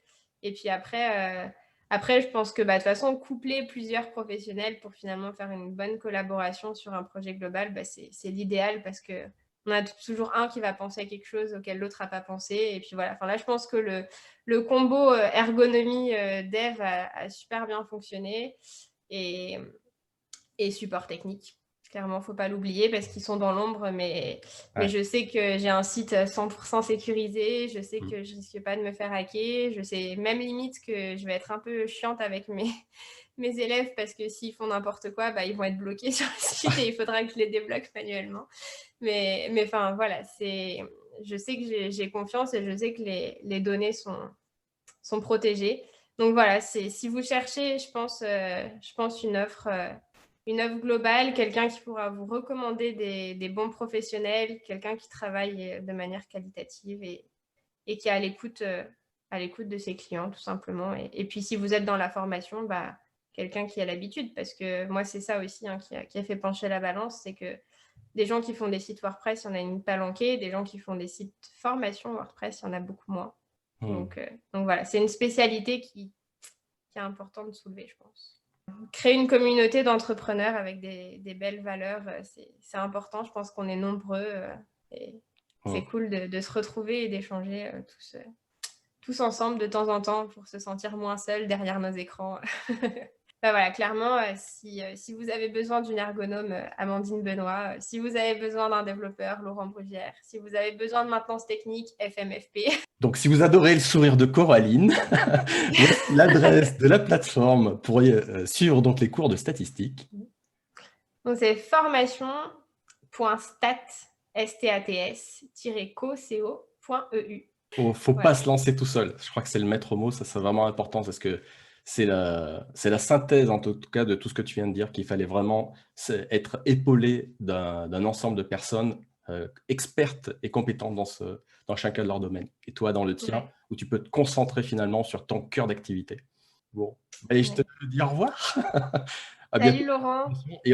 Et puis après, je pense que bah, de toute façon, coupler plusieurs professionnels pour finalement faire une bonne collaboration sur un projet global, bah, c'est l'idéal, parce que on a toujours un qui va penser à quelque chose auquel l'autre n'a pas pensé. Et puis voilà, enfin, là, je pense que le combo ergonomie dev a super bien fonctionné, et, et support technique. Clairement, il ne faut pas l'oublier parce qu'ils sont dans l'ombre, mais Ouais. je sais que j'ai un site 100% sécurisé, je sais Mm. que je ne risque pas de me faire hacker, je sais même limite que je vais être un peu chiante avec mes élèves, parce que s'ils font n'importe quoi, bah, ils vont être bloqués sur le site et il faudra que je les débloque manuellement. Mais enfin, voilà, je sais que j'ai confiance et je sais que les données sont protégées. Donc voilà, si vous cherchez, je pense une offre globale, quelqu'un qui pourra vous recommander des bons professionnels, quelqu'un qui travaille de manière qualitative et qui est à l'écoute de ses clients, tout simplement. Et puis, si vous êtes dans la formation, bah, quelqu'un qui a l'habitude, parce que moi, c'est ça aussi, hein, qui a fait pencher la balance, c'est que des gens qui font des sites WordPress, il y en a une palanquée, des gens qui font des sites formation WordPress, il y en a beaucoup moins. Mm. Donc voilà, c'est une spécialité qui est importante de soulever, je pense. Créer une communauté d'entrepreneurs avec des belles valeurs, c'est important. Je pense qu'on est nombreux, et c'est Mm. cool de se retrouver et d'échanger tous ensemble de temps en temps pour se sentir moins seul derrière nos écrans. Ben voilà, clairement, si vous avez besoin d'une ergonome, Amandine Benoît, si vous avez besoin d'un développeur, Laurent Brugière, si vous avez besoin de maintenance technique, FMFP. Donc, si vous adorez le sourire de Coraline, voici l'adresse de la plateforme pour suivre donc les cours de statistique. Donc, c'est formation.stats-co.eu. Faut pas Voilà. se lancer tout seul. Je crois que c'est le maître mot, ça c'est vraiment important parce que c'est la synthèse en tout cas de tout ce que tu viens de dire, qu'il fallait vraiment être épaulé d'un ensemble de personnes expertes et compétentes dans chacun de leur domaine. Et toi dans le tien, Ouais. où tu peux te concentrer finalement sur ton cœur d'activité. Bon, allez, je te Ouais. dis au revoir. À bientôt. Salut Laurent. Et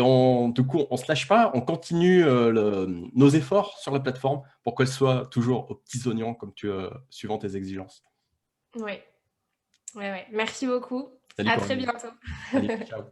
du coup, on se lâche pas, on continue nos efforts sur la plateforme pour qu'elle soit toujours aux petits oignons comme suivant tes exigences. Ouais. Ouais, ouais. Merci beaucoup. Salut À très Coralie. bientôt. Salut, ciao.